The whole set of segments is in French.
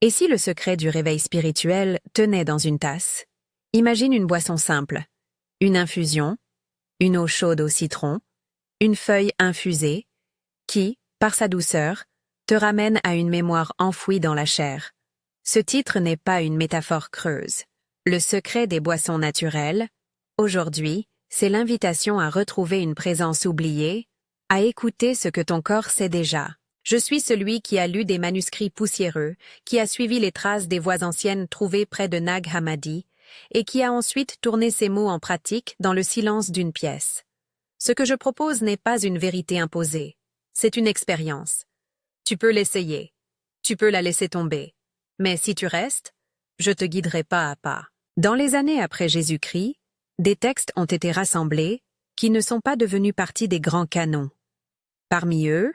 Et si le secret du réveil spirituel tenait dans une tasse? Imagine une boisson simple, une infusion, une eau chaude au citron, une feuille infusée, qui, par sa douceur, te ramène à une mémoire enfouie dans la chair. Ce titre n'est pas une métaphore creuse. Le secret des boissons naturelles, aujourd'hui, c'est l'invitation à retrouver une présence oubliée, à écouter ce que ton corps sait déjà. Je suis celui qui a lu des manuscrits poussiéreux, qui a suivi les traces des voix anciennes trouvées près de Nag Hammadi, et qui a ensuite tourné ces mots en pratique dans le silence d'une pièce. Ce que je propose n'est pas une vérité imposée, c'est une expérience. Tu peux l'essayer, tu peux la laisser tomber, mais si tu restes, je te guiderai pas à pas. Dans les années après Jésus-Christ, des textes ont été rassemblés qui ne sont pas devenus partie des grands canons. Parmi eux,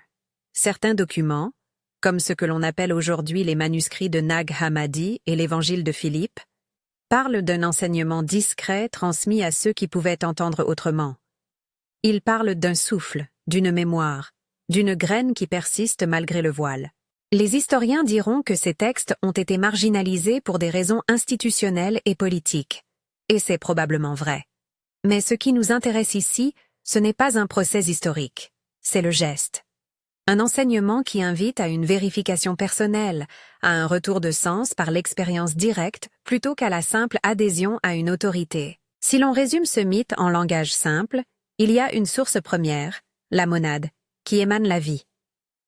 certains documents, comme ce que l'on appelle aujourd'hui les manuscrits de Nag Hammadi et l'Évangile de Philippe, parlent d'un enseignement discret transmis à ceux qui pouvaient entendre autrement. Ils parlent d'un souffle, d'une mémoire, d'une graine qui persiste malgré le voile. Les historiens diront que ces textes ont été marginalisés pour des raisons institutionnelles et politiques. Et c'est probablement vrai. Mais ce qui nous intéresse ici, ce n'est pas un procès historique, c'est le geste. Un enseignement qui invite à une vérification personnelle, à un retour de sens par l'expérience directe plutôt qu'à la simple adhésion à une autorité. Si l'on résume ce mythe en langage simple, il y a une source première, la monade, qui émane la vie.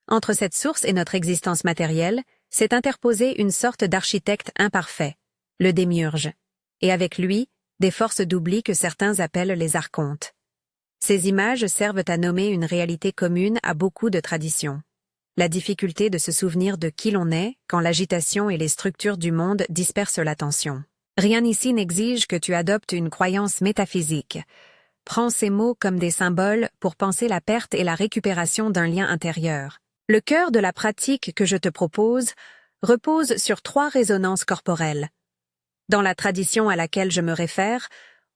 Entre cette source et notre existence matérielle, s'est interposée une sorte d'architecte imparfait, le démiurge, et avec lui, des forces d'oubli que certains appellent les archontes. Ces images servent à nommer une réalité commune à beaucoup de traditions. La difficulté de se souvenir de qui l'on est quand l'agitation et les structures du monde dispersent l'attention. Rien ici n'exige que tu adoptes une croyance métaphysique. Prends ces mots comme des symboles pour penser la perte et la récupération d'un lien intérieur. Le cœur de la pratique que je te propose repose sur 3 résonances corporelles. Dans la tradition à laquelle je me réfère,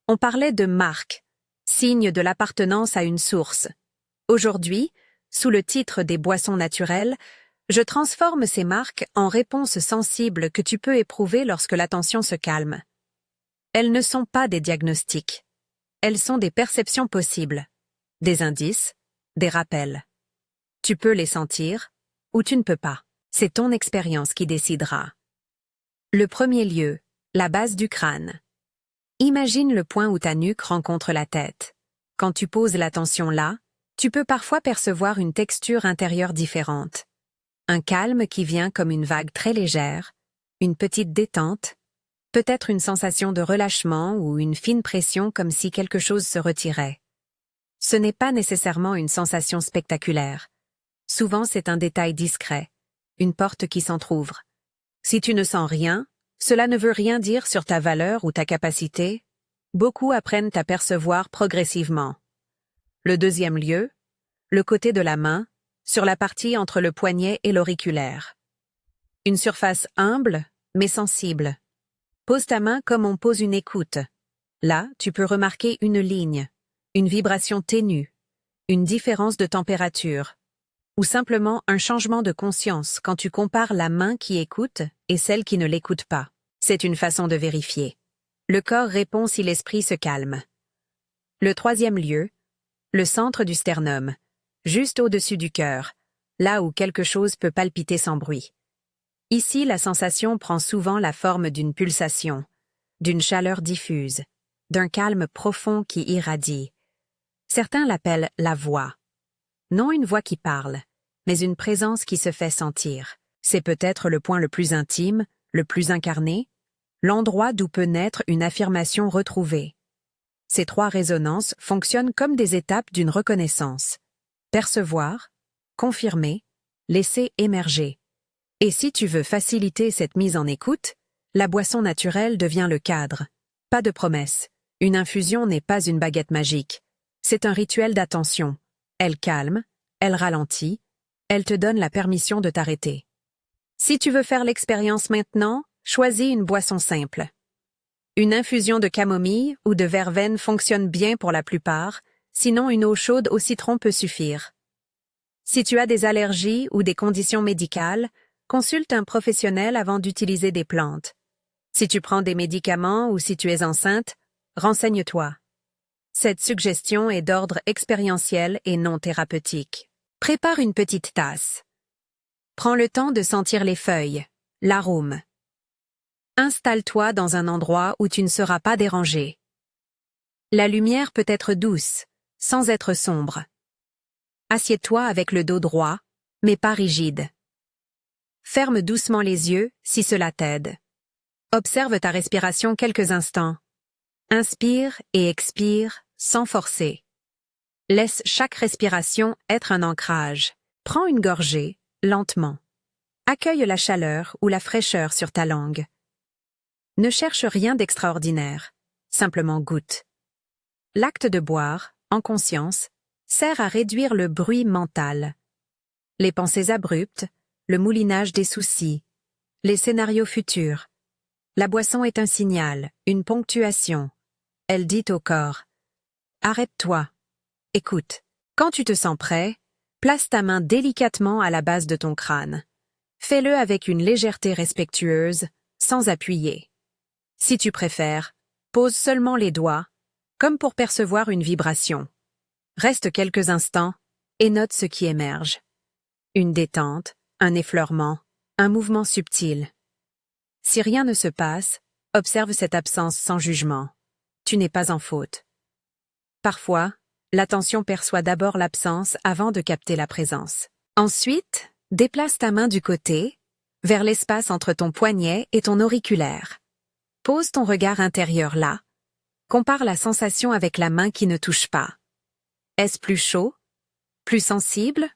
on parlait de marques, signe de l'appartenance à une source. Aujourd'hui, sous le titre des boissons naturelles, je transforme ces marques en réponses sensibles que tu peux éprouver lorsque l'attention se calme. Elles ne sont pas des diagnostics. Elles sont des perceptions possibles, des indices, des rappels. Tu peux les sentir, ou tu ne peux pas. C'est ton expérience qui décidera. Le premier lieu, la base du crâne. Imagine le point où ta nuque rencontre la tête. Quand tu poses l'attention là, tu peux parfois percevoir une texture intérieure différente. Un calme qui vient comme une vague très légère, une petite détente, peut-être une sensation de relâchement ou une fine pression comme si quelque chose se retirait. Ce n'est pas nécessairement une sensation spectaculaire. Souvent c'est un détail discret, une porte qui s'entr'ouvre. Si tu ne sens rien, cela ne veut rien dire sur ta valeur ou ta capacité. Beaucoup apprennent à percevoir progressivement. Le deuxième lieu, le côté de la main, sur la partie entre le poignet et l'auriculaire. Une surface humble, mais sensible. Pose ta main comme on pose une écoute. Là, tu peux remarquer une ligne, une vibration ténue, une différence de température, ou simplement un changement de conscience quand tu compares la main qui écoute et celle qui ne l'écoute pas. C'est une façon de vérifier. Le corps répond si l'esprit se calme. Le troisième lieu, le centre du sternum, juste au-dessus du cœur, là où quelque chose peut palpiter sans bruit. Ici, la sensation prend souvent la forme d'une pulsation, d'une chaleur diffuse, d'un calme profond qui irradie. Certains l'appellent la voix. Non une voix qui parle, mais une présence qui se fait sentir. C'est peut-être le point le plus intime, le plus incarné, l'endroit d'où peut naître une affirmation retrouvée. Ces 3 résonances fonctionnent comme des étapes d'une reconnaissance. Percevoir, confirmer, laisser émerger. Et si tu veux faciliter cette mise en écoute, la boisson naturelle devient le cadre. Pas de promesse. Une infusion n'est pas une baguette magique. C'est un rituel d'attention. Elle calme, elle ralentit, elle te donne la permission de t'arrêter. Si tu veux faire l'expérience maintenant, choisis une boisson simple. Une infusion de camomille ou de verveine fonctionne bien pour la plupart, sinon une eau chaude au citron peut suffire. Si tu as des allergies ou des conditions médicales, Consulte un professionnel avant d'utiliser des plantes. Si tu prends des médicaments ou si tu es enceinte, renseigne-toi. Cette suggestion est d'ordre expérientiel et non thérapeutique. Prépare une petite tasse. Prends le temps de sentir les feuilles, l'arôme. Installe-toi dans un endroit où tu ne seras pas dérangé. La lumière peut être douce, sans être sombre. Assieds-toi avec le dos droit, mais pas rigide. Ferme doucement les yeux si cela t'aide. Observe ta respiration quelques instants. Inspire et expire sans forcer. Laisse chaque respiration être un ancrage. Prends une gorgée, lentement. Accueille la chaleur ou la fraîcheur sur ta langue. Ne cherche rien d'extraordinaire, simplement goûte. L'acte de boire, en conscience, sert à réduire le bruit mental. Les pensées abruptes, le moulinage des soucis, les scénarios futurs. La boisson est un signal, une ponctuation. Elle dit au corps « Arrête-toi, écoute ». Quand tu te sens prêt, place ta main délicatement à la base de ton crâne. Fais-le avec une légèreté respectueuse, sans appuyer. Si tu préfères, pose seulement les doigts, comme pour percevoir une vibration. Reste quelques instants et note ce qui émerge. Une détente, un effleurement, un mouvement subtil. Si rien ne se passe, observe cette absence sans jugement. Tu n'es pas en faute. Parfois, l'attention perçoit d'abord l'absence avant de capter la présence. Ensuite, déplace ta main du côté, vers l'espace entre ton poignet et ton auriculaire. Pose ton regard intérieur là. Compare la sensation avec la main qui ne touche pas. Est-ce plus chaud? Plus sensible?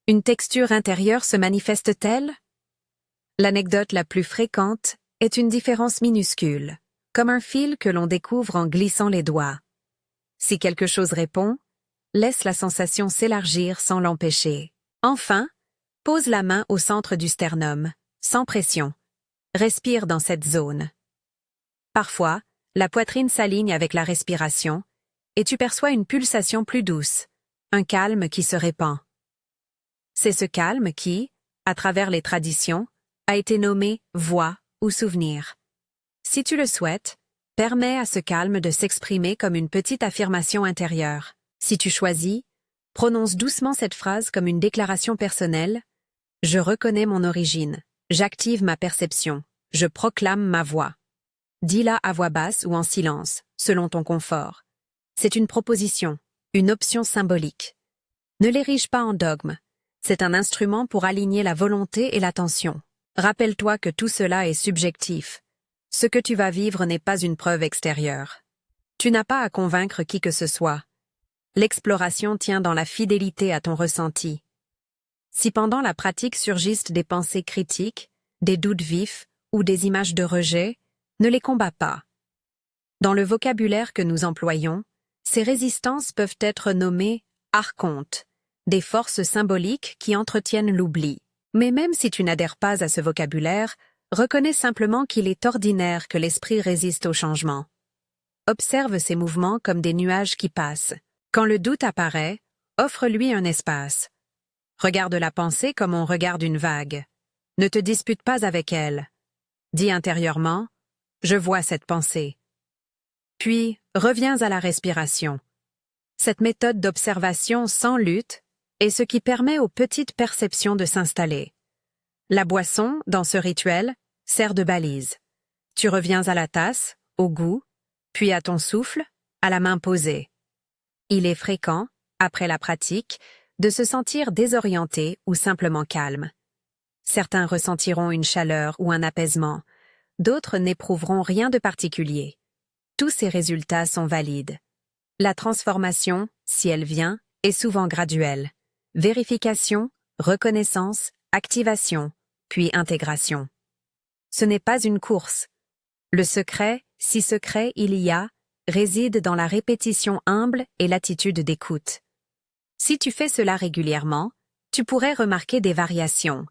Une texture intérieure se manifeste-t-elle? L'anecdote la plus fréquente est une différence minuscule, comme un fil que l'on découvre en glissant les doigts. Si quelque chose répond, laisse la sensation s'élargir sans l'empêcher. Enfin, pose la main au centre du sternum, sans pression. Respire dans cette zone. Parfois, la poitrine s'aligne avec la respiration, et tu perçois une pulsation plus douce, un calme qui se répand. C'est ce calme qui, à travers les traditions, a été nommé voix ou souvenir. Si tu le souhaites, permets à ce calme de s'exprimer comme une petite affirmation intérieure. Si tu choisis, prononce doucement cette phrase comme une déclaration personnelle. Je reconnais mon origine, j'active ma perception, je proclame ma voix. Dis-la à voix basse ou en silence, selon ton confort. C'est une proposition, une option symbolique. Ne l'érige pas en dogme. C'est un instrument pour aligner la volonté et l'attention. Rappelle-toi que tout cela est subjectif. Ce que tu vas vivre n'est pas une preuve extérieure. Tu n'as pas à convaincre qui que ce soit. L'exploration tient dans la fidélité à ton ressenti. Si pendant la pratique surgissent des pensées critiques, des doutes vifs ou des images de rejet, ne les combats pas. Dans le vocabulaire que nous employons, ces résistances peuvent être nommées archontes, des forces symboliques qui entretiennent l'oubli. Mais même si tu n'adhères pas à ce vocabulaire, reconnais simplement qu'il est ordinaire que l'esprit résiste au changement. Observe ces mouvements comme des nuages qui passent. Quand le doute apparaît, offre-lui un espace. Regarde la pensée comme on regarde une vague. Ne te dispute pas avec elle. Dis intérieurement « Je vois cette pensée ». Puis, reviens à la respiration. Cette méthode d'observation sans lutte est ce qui permet aux petites perceptions de s'installer. La boisson, dans ce rituel, sert de balise. Tu reviens à la tasse, au goût, puis à ton souffle, à la main posée. Il est fréquent, après la pratique, de se sentir désorienté ou simplement calme. Certains ressentiront une chaleur ou un apaisement, d'autres n'éprouveront rien de particulier. Tous ces résultats sont valides. La transformation, si elle vient, est souvent graduelle. Vérification, reconnaissance, activation, puis intégration. Ce n'est pas une course. Le secret, si secret il y a, réside dans la répétition humble et l'attitude d'écoute. Si tu fais cela régulièrement, tu pourrais remarquer des variations.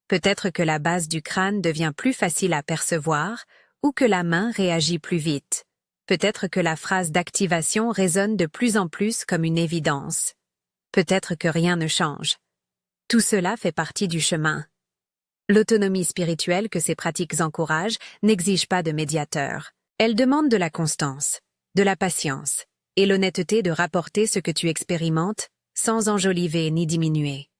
Peut-être que la base du crâne devient plus facile à percevoir ou que la main réagit plus vite. Peut-être que la phrase d'activation résonne de plus en plus comme une évidence. Peut-être que rien ne change. Tout cela fait partie du chemin. L'autonomie spirituelle que ces pratiques encouragent n'exige pas de médiateur. Elle demande de la constance, de la patience et l'honnêteté de rapporter ce que tu expérimentes sans enjoliver ni diminuer.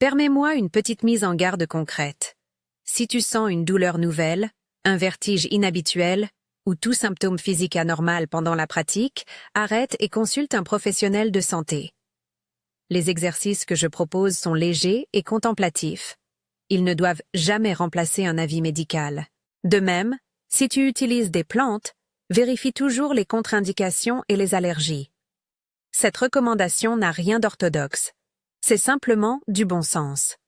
Permets-moi une petite mise en garde concrète. Si tu sens une douleur nouvelle, un vertige inhabituel ou tout symptôme physique anormal pendant la pratique, arrête et consulte un professionnel de santé. Les exercices que je propose sont légers et contemplatifs. Ils ne doivent jamais remplacer un avis médical. De même, si tu utilises des plantes, vérifie toujours les contre-indications et les allergies. Cette recommandation n'a rien d'orthodoxe. C'est simplement du bon sens.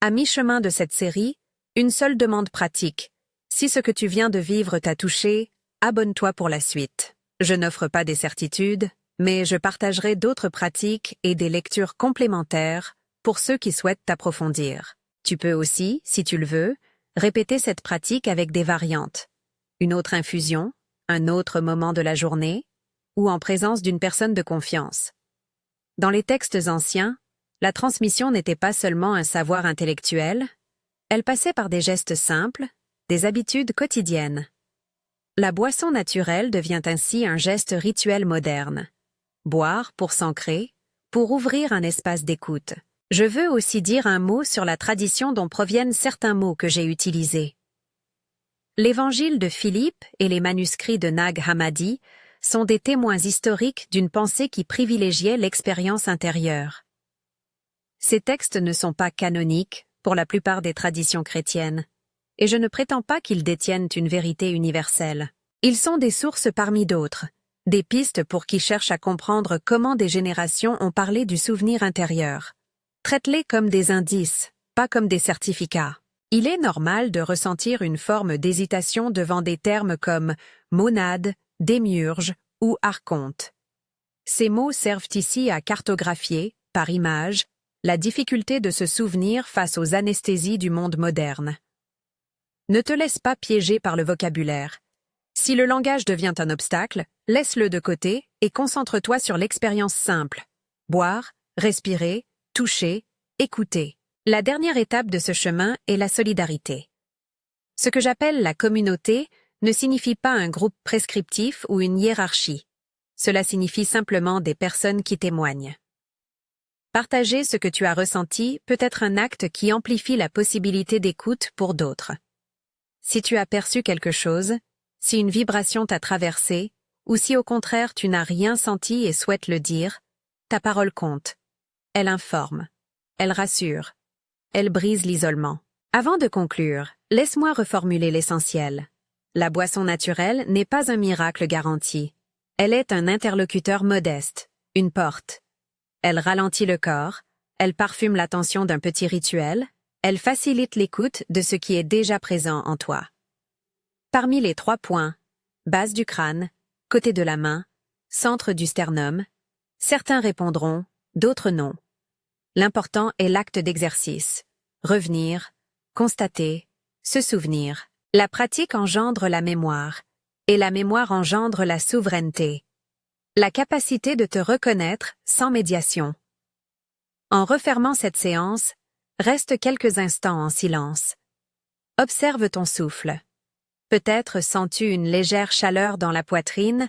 À mi-chemin de cette série, une seule demande pratique. Si ce que tu viens de vivre t'a touché, abonne-toi pour la suite. Je n'offre pas des certitudes, mais je partagerai d'autres pratiques et des lectures complémentaires pour ceux qui souhaitent t'approfondir. Tu peux aussi, si tu le veux, répéter cette pratique avec des variantes. Une autre infusion, un autre moment de la journée, ou en présence d'une personne de confiance. Dans les textes anciens, la transmission n'était pas seulement un savoir intellectuel, elle passait par des gestes simples, des habitudes quotidiennes. La boisson naturelle devient ainsi un geste rituel moderne. Boire pour s'ancrer, pour ouvrir un espace d'écoute. Je veux aussi dire un mot sur la tradition dont proviennent certains mots que j'ai utilisés. L'évangile de Philippe et les manuscrits de Nag Hammadi sont des témoins historiques d'une pensée qui privilégiait l'expérience intérieure. Ces textes ne sont pas canoniques pour la plupart des traditions chrétiennes, et je ne prétends pas qu'ils détiennent une vérité universelle. Ils sont des sources parmi d'autres, des pistes pour qui cherchent à comprendre comment des générations ont parlé du souvenir intérieur. Traite-les comme des indices, pas comme des certificats. Il est normal de ressentir une forme d'hésitation devant des termes comme monade, démiurge ou archonte. Ces mots servent ici à cartographier, par image, la difficulté de se souvenir face aux anesthésies du monde moderne. Ne te laisse pas piéger par le vocabulaire. Si le langage devient un obstacle, laisse-le de côté et concentre-toi sur l'expérience simple. Boire, respirer, toucher, écouter. La dernière étape de ce chemin est la solidarité. Ce que j'appelle la communauté ne signifie pas un groupe prescriptif ou une hiérarchie. Cela signifie simplement des personnes qui témoignent. Partager ce que tu as ressenti peut être un acte qui amplifie la possibilité d'écoute pour d'autres. Si tu as perçu quelque chose, si une vibration t'a traversé, ou si au contraire tu n'as rien senti et souhaites le dire, ta parole compte. Elle informe. Elle rassure. Elle brise l'isolement. Avant de conclure, laisse-moi reformuler l'essentiel. La boisson naturelle n'est pas un miracle garanti. Elle est un interlocuteur modeste, une porte. Elle ralentit le corps, elle parfume l'attention d'un petit rituel, elle facilite l'écoute de ce qui est déjà présent en toi. Parmi les 3 points, base du crâne, côté de la main, centre du sternum, certains répondront, d'autres non. L'important est l'acte d'exercice. Revenir, constater, se souvenir. La pratique engendre la mémoire, et la mémoire engendre la souveraineté. La capacité de te reconnaître sans médiation. En refermant cette séance, reste quelques instants en silence. Observe ton souffle. Peut-être sens-tu une légère chaleur dans la poitrine,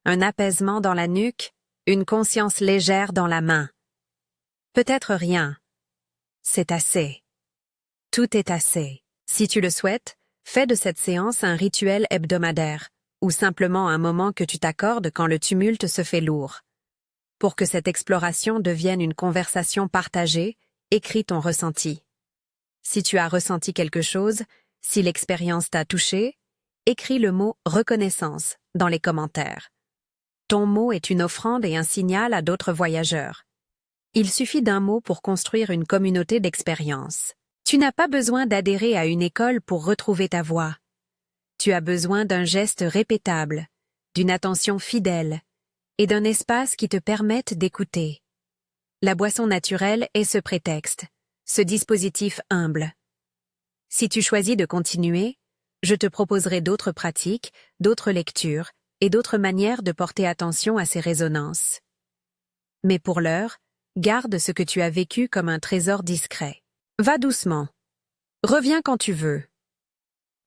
un apaisement dans la nuque, une conscience légère dans la main. Peut-être rien. C'est assez. Tout est assez. Si tu le souhaites, fais de cette séance un rituel hebdomadaire, ou simplement un moment que tu t'accordes quand le tumulte se fait lourd. Pour que cette exploration devienne une conversation partagée, écris ton ressenti. Si tu as ressenti quelque chose, si l'expérience t'a touché, écris le mot « reconnaissance » dans les commentaires. Ton mot est une offrande et un signal à d'autres voyageurs. Il suffit d'un mot pour construire une communauté d'expériences. Tu n'as pas besoin d'adhérer à une école pour retrouver ta voix. Tu as besoin d'un geste répétable, d'une attention fidèle et d'un espace qui te permette d'écouter. La boisson naturelle est ce prétexte, ce dispositif humble. Si tu choisis de continuer, je te proposerai d'autres pratiques, d'autres lectures et d'autres manières de porter attention à ces résonances. Mais pour l'heure, garde ce que tu as vécu comme un trésor discret. Va doucement. Reviens quand tu veux.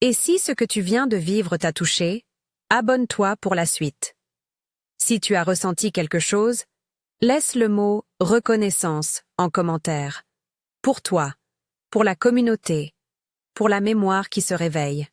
Et si ce que tu viens de vivre t'a touché, abonne-toi pour la suite. Si tu as ressenti quelque chose, laisse le mot « reconnaissance » en commentaire. Pour toi, pour la communauté, pour la mémoire qui se réveille.